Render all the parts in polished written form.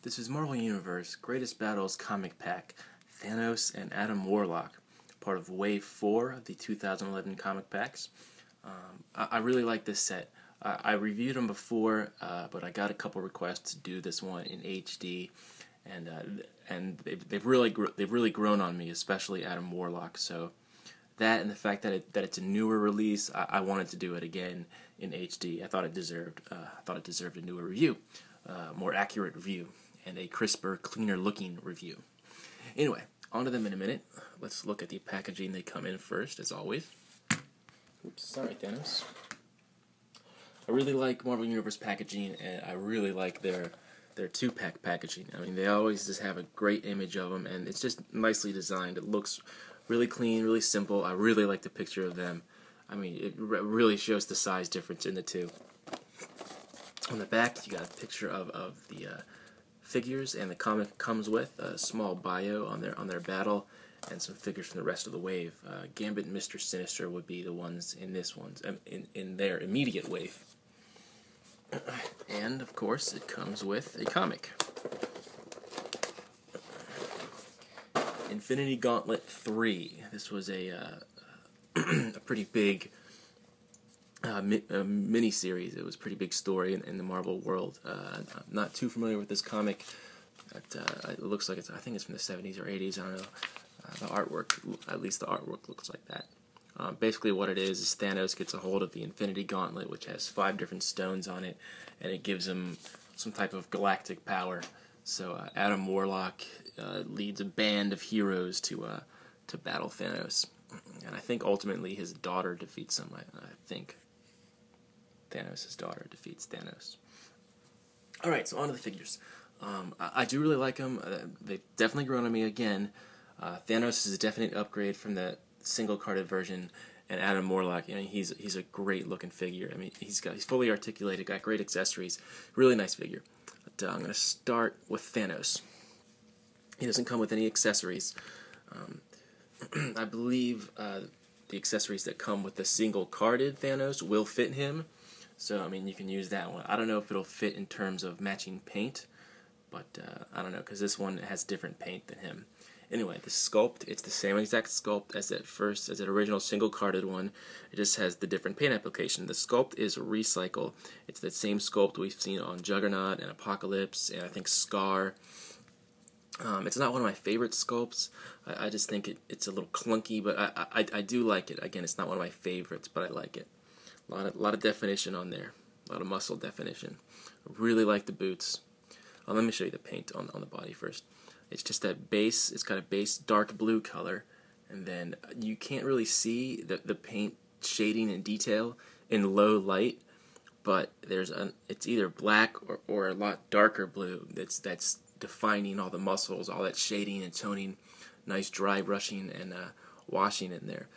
This is Marvel Universe Greatest Battles comic pack, Thanos and Adam Warlock, part of Wave 4 of the 2011 comic packs. I really like this set. I reviewed them before, but I got a couple requests to do this one in HD, and they've really grown on me, especially Adam Warlock. So that and the fact that it's a newer release, I wanted to do it again in HD. I thought it deserved a newer review, more accurate review, and a crisper, cleaner looking review. Anyway, on to them in a minute. Let's look at the packaging they come in first, as always. Oops, sorry, Thanos. I really like Marvel Universe packaging, and I really like their 2-pack packaging. I mean, they always just have a great image of them, and it's just nicely designed. It looks really clean, really simple. I really like the picture of them. I mean, it really shows the size difference in the two. On the back, you got a picture of the figures, and the comic comes with a small bio on their battle, and some figures from the rest of the wave. Gambit and Mr. Sinister would be the ones in this one, in their immediate wave. And of course, it comes with a comic. Infinity Gauntlet 3. This was a pretty big mini-series. It was a pretty big story in the Marvel world. I'm not too familiar with this comic. It looks like I think it's from the 70s or 80s. I don't know. The artwork, at least the artwork looks like that. Basically what it is Thanos gets a hold of the Infinity Gauntlet, which has 5 different stones on it, and it gives him some type of galactic power. So Adam Warlock leads a band of heroes to battle Thanos. And I think ultimately his daughter defeats him. I think Thanos' daughter defeats Thanos. Alright, so on to the figures. I do really like them. They've definitely grown on me again. Thanos is a definite upgrade from the single-carded version, and Adam Warlock, I mean, he's a great-looking figure. I mean, he's fully articulated, got great accessories, really nice figure. But I'm going to start with Thanos. He doesn't come with any accessories. I believe the accessories that come with the single-carded Thanos will fit him, so, I mean, you can use that one. I don't know if it'll fit in terms of matching paint, but I don't know, because this one has different paint than him. Anyway, the sculpt, it's the same exact sculpt as the original single-carded one. It just has the different paint application. The sculpt is recycle. It's the same sculpt we've seen on Juggernaut and Apocalypse, and I think Scar. It's not one of my favorite sculpts. I just think it's a little clunky, but I do like it. Again, it's not one of my favorites, but I like it. A lot of definition on there. A lot of muscle definition. I really like the boots. Let me show you the paint on the body first. It's just that base. It's got a base dark blue color, and then you can't really see the paint shading and detail in low light, but it's either black or a lot darker blue that's defining all the muscles, all that shading and toning, nice dry brushing and washing in there.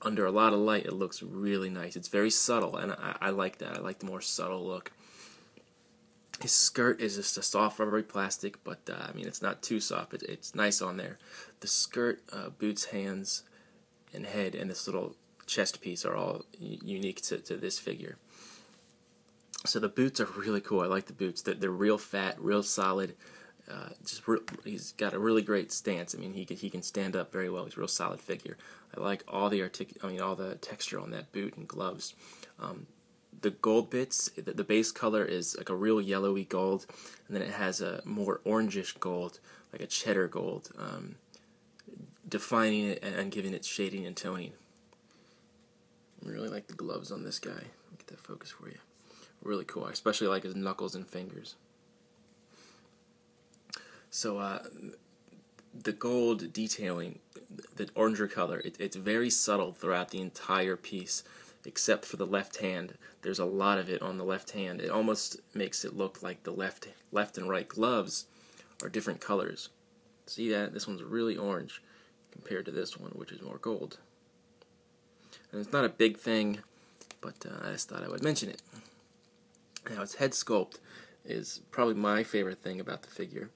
Under a lot of light, it looks really nice. It's very subtle, and I like that. I like the more subtle look. His skirt is just a soft rubbery plastic, but I mean, it's not too soft. It's nice on there. The skirt, boots, hands, and head, and this little chest piece are all unique to this figure. So the boots are really cool. I like the boots. They're real fat, real solid. He's got a really great stance. I mean, he can stand up very well. He's a real solid figure. I like all the all the texture on that boot and gloves. The gold bits, the base color is like a real yellowy gold, and then it has a more orangish gold, like a cheddar gold, defining it and giving it shading and toning. I really like the gloves on this guy. Let me get that focus for you. Really cool. I especially like his knuckles and fingers. So the gold detailing, the oranger color, it's very subtle throughout the entire piece, except for the left hand. There's a lot of it on the left hand. It almost makes it look like the left and right gloves are different colors. See that? This one's really orange compared to this one, which is more gold. And it's not a big thing, but I just thought I would mention it. Now, his head sculpt is probably my favorite thing about the figure.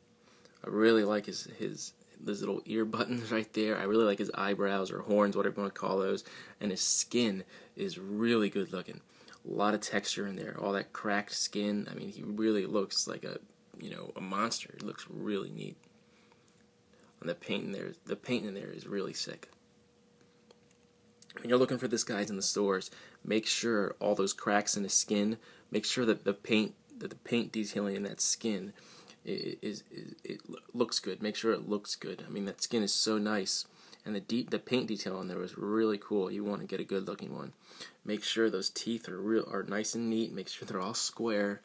I really like his little ear buttons right there. I really like his eyebrows or horns, whatever you want to call those. And his skin is really good looking. A lot of texture in there. All that cracked skin. I mean, he really looks like a a monster. It looks really neat. And the paint in there is really sick. When you're looking for this, guys, in the stores, make sure all those cracks in the skin, make sure that the paint detailing in that skin it looks good. Make sure it looks good. I mean, that skin is so nice, and the paint detail on there was really cool. You want to get a good looking one. Make sure those teeth are nice and neat. Make sure they're all square,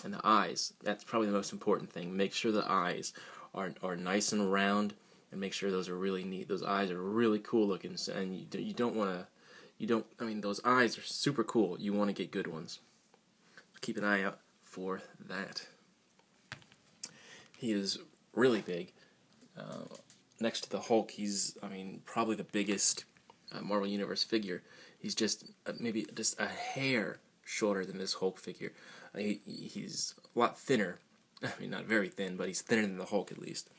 and the eyes. That's probably the most important thing. Make sure the eyes are nice and round, and make sure those are really neat. Those eyes are really cool looking, and you don't want to. I mean, those eyes are super cool. You want to get good ones. Keep an eye out for that. He is really big. Next to the Hulk, he's, probably the biggest Marvel Universe figure. He's maybe just a hair shorter than this Hulk figure. He's a lot thinner. I mean, not very thin, but he's thinner than the Hulk at least.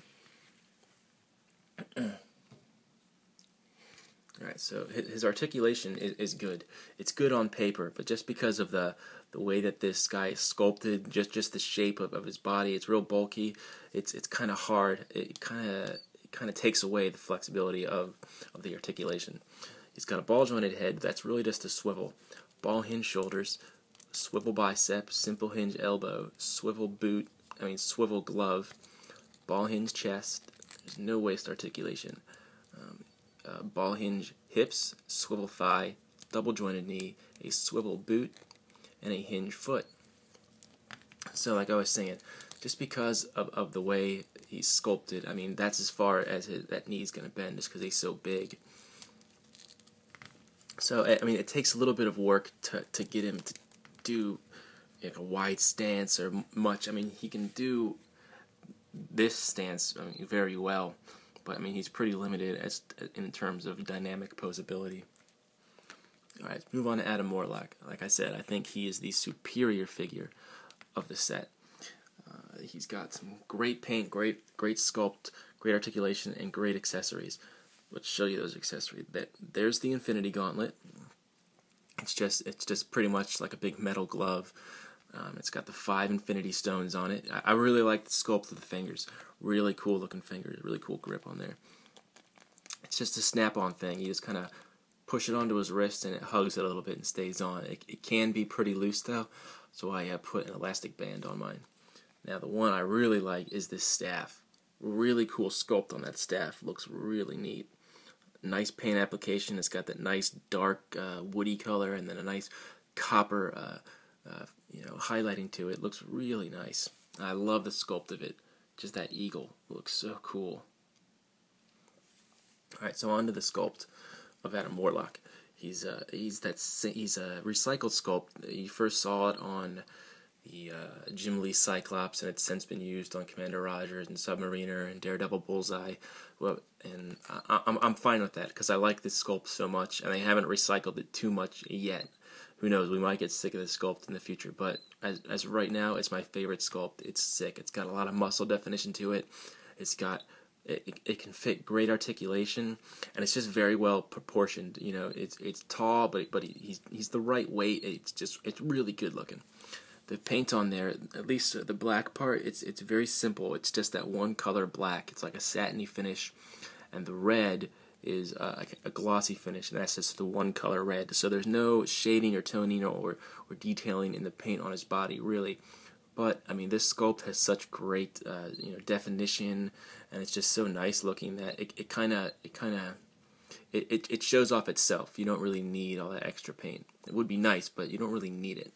Alright, so his articulation is good. It's good on paper, but just because of the way that this guy is sculpted, just the shape of his body, it's real bulky. It's kind of hard. It kind of takes away the flexibility of the articulation. He's got a ball-jointed head that's really just a swivel. Ball hinge shoulders, swivel bicep, simple hinge elbow, swivel glove, ball hinge chest. There's no waist articulation. Ball hinge hips, swivel thigh, double jointed knee, a swivel boot, and a hinge foot. So like I was saying, just because of the way he's sculpted, I mean, that's as far as that knee's going to bend just because he's so big. So, I mean, it takes a little bit of work to get him to do like a wide stance or much. I mean, he can do this stance very well, but I mean, he's pretty limited in terms of dynamic posability. All right, let's move on to Adam Warlock. Like I said, I think he is the superior figure of the set. He's got some great paint, great sculpt, great articulation, and great accessories. Let's show you those accessories. There's the Infinity Gauntlet. It's just pretty much like a big metal glove. It's got the 5 Infinity Stones on it. I really like the sculpt of the fingers. Really cool looking fingers. Really cool grip on there. It's just a snap-on thing. You just kind of push it onto his wrist and it hugs it a little bit and stays on. It can be pretty loose though, so I put an elastic band on mine. Now the one I really like is this staff. Really cool sculpt on that staff. Looks really neat. Nice paint application. It's got that nice dark woody color and then a nice copper highlighting to it. Looks really nice. I love the sculpt of it. Just that eagle looks so cool. Alright, so on to the sculpt of Adam Warlock. He's a recycled sculpt. You first saw it on the Jim Lee Cyclops, and it's since been used on Commander Rogers and Submariner and Daredevil Bullseye. Well, and I'm fine with that because I like this sculpt so much, and they haven't recycled it too much yet. Who knows? We might get sick of this sculpt in the future, but as of right now, it's my favorite sculpt. It's sick. It's got a lot of muscle definition to it. It can fit great articulation, and it's just very well proportioned. You know, it's tall, but he's the right weight. It's really good looking. The paint on there, at least the black part, it's very simple. It's just that one color black. It's like a satiny finish, and the red is a glossy finish, and that's just the one color red. So there's no shading or toning or detailing in the paint on his body, really. But I mean, this sculpt has such great definition, and it's just so nice looking that it shows off itself. You don't really need all that extra paint. It would be nice, but you don't really need it.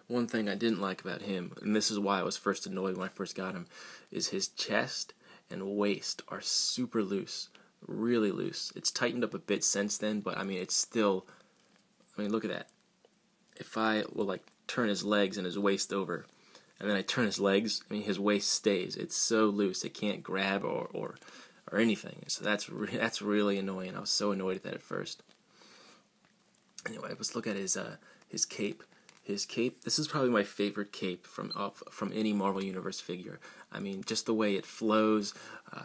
One thing I didn't like about him, and this is why I was first annoyed when I first got him, is his chest and waist are super loose, really loose. It's tightened up a bit since then, but I mean, it's still, look at that. If I will turn his legs and his waist over, and then I turn his legs, his waist stays. It's so loose, it can't grab or anything. So that's really annoying. I was so annoyed at that at first. Anyway, let's look at his cape. His cape, this is probably my favorite cape from any Marvel Universe figure. I mean, just the way it flows,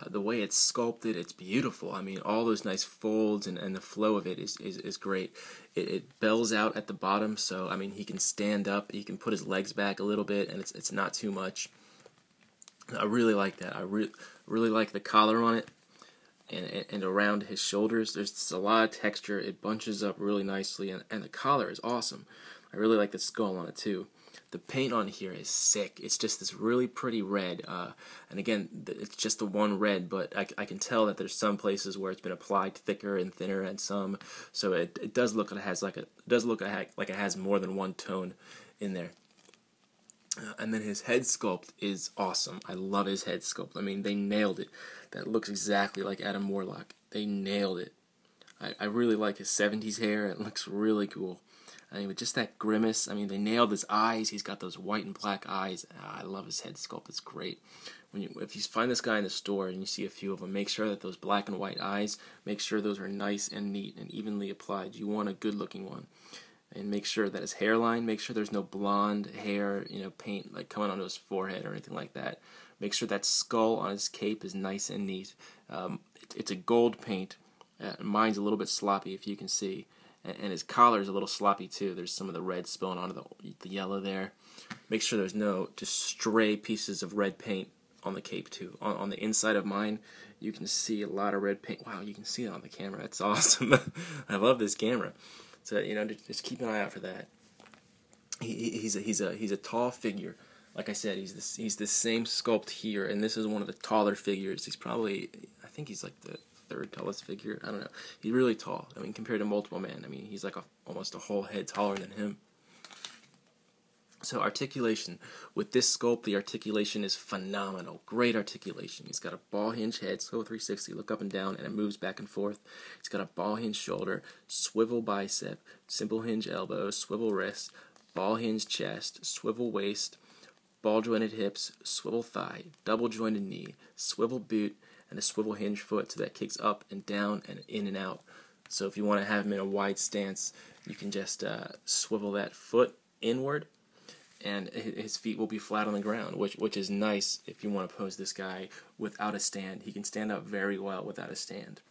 the way it's sculpted, it's beautiful. I mean, all those nice folds and the flow of it is great. It bells out at the bottom, so I mean, he can stand up, he can put his legs back a little bit, and it's not too much. I really like that. I really like the collar on it, and around his shoulders. There's just a lot of texture. It bunches up really nicely, and the collar is awesome. I really like the skull on it too. The paint on here is sick. It's just this really pretty red, and again, it's just the one red, but I can tell that there's some places where it's been applied thicker and thinner, and some, so it does look like it has more than one tone in there. And then his head sculpt is awesome. I love his head sculpt. I mean, they nailed it. That looks exactly like Adam Warlock. They nailed it. I really like his 70s hair. It looks really cool. I mean, with just that grimace, I mean, they nailed his eyes. He's got those white and black eyes. I love his head sculpt. It's great. If you find this guy in the store and you see a few of them, make sure that those black and white eyes, make sure those are nice and neat and evenly applied. You want a good-looking one. And make sure that his hairline, make sure there's no blonde hair, paint like coming onto his forehead or anything like that. Make sure that skull on his cape is nice and neat. It's a gold paint. Mine's a little bit sloppy, if you can see. And his collar is a little sloppy too. There's some of the red spilling onto the yellow there. Make sure there's no just stray pieces of red paint on the cape too. On the inside of mine, you can see a lot of red paint. Wow, you can see it on the camera. That's awesome. I love this camera. So just keep an eye out for that. He's a tall figure. Like I said, he's the same sculpt here, and this is one of the taller figures. He's probably, I think he's like the third tallest figure. I don't know. He's really tall. I mean, compared to Multiple Man, I mean, he's like almost a whole head taller than him. So articulation. With this sculpt, the articulation is phenomenal. Great articulation. He's got a ball hinge head, so 360, look up and down, and it moves back and forth. He's got a ball hinge shoulder, swivel bicep, simple hinge elbow, swivel wrist, ball hinge chest, swivel waist, ball jointed hips, swivel thigh, double jointed knee, swivel boot, and a swivel hinge foot, so that kicks up and down and in and out. So if you want to have him in a wide stance, you can just swivel that foot inward, and his feet will be flat on the ground, which is nice if you want to pose this guy without a stand. He can stand up very well without a stand.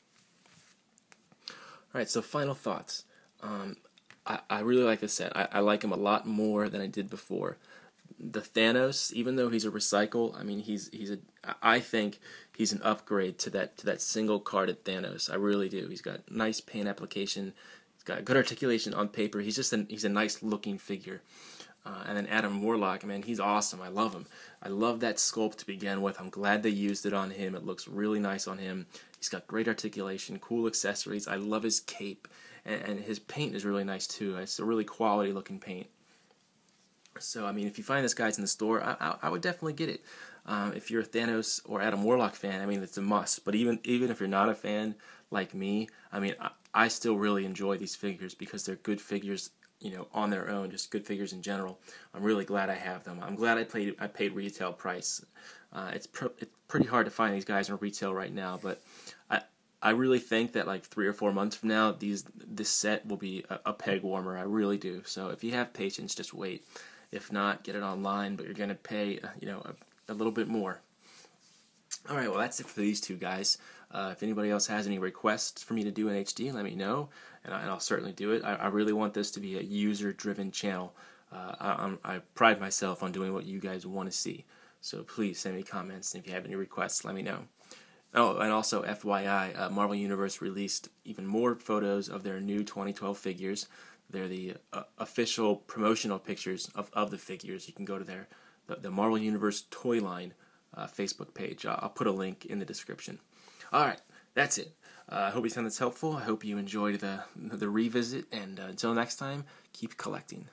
Alright, so final thoughts. I really like this set. I like him a lot more than I did before. The Thanos, even though he's a recycle, I mean, I think he's an upgrade to that single carded Thanos. I really do. He's got nice paint application. He's got good articulation on paper. He's a nice looking figure. And then Adam Warlock, man, he's awesome. I love him. I love that sculpt to begin with. I'm glad they used it on him. It looks really nice on him. He's got great articulation, cool accessories. I love his cape, and his paint is really nice too. It's a really quality looking paint. So, I mean, if you find this guy's in the store, I would definitely get it. If you're a Thanos or Adam Warlock fan, I mean, it's a must. But even if you're not a fan like me, I mean, I still really enjoy these figures because they're good figures, on their own, just good figures in general. I'm really glad I have them. I'm glad I paid retail price. It's pretty hard to find these guys in retail right now, but I really think that like 3 or 4 months from now, this set will be a peg warmer. I really do. So if you have patience, just wait. If not, get it online, but you're going to pay, a little bit more. All right, well, that's it for these two guys. If anybody else has any requests for me to do in HD, let me know, and I'll certainly do it. I really want this to be a user-driven channel. I pride myself on doing what you guys want to see. So please send me comments, and if you have any requests, let me know. Oh, and also, FYI, Marvel Universe released even more photos of their new 2012 figures. They're the official promotional pictures of the figures. You can go to the Marvel Universe toy line Facebook page. I'll put a link in the description. Alright, that's it. I hope you found this helpful. I hope you enjoyed the revisit, and until next time, keep collecting.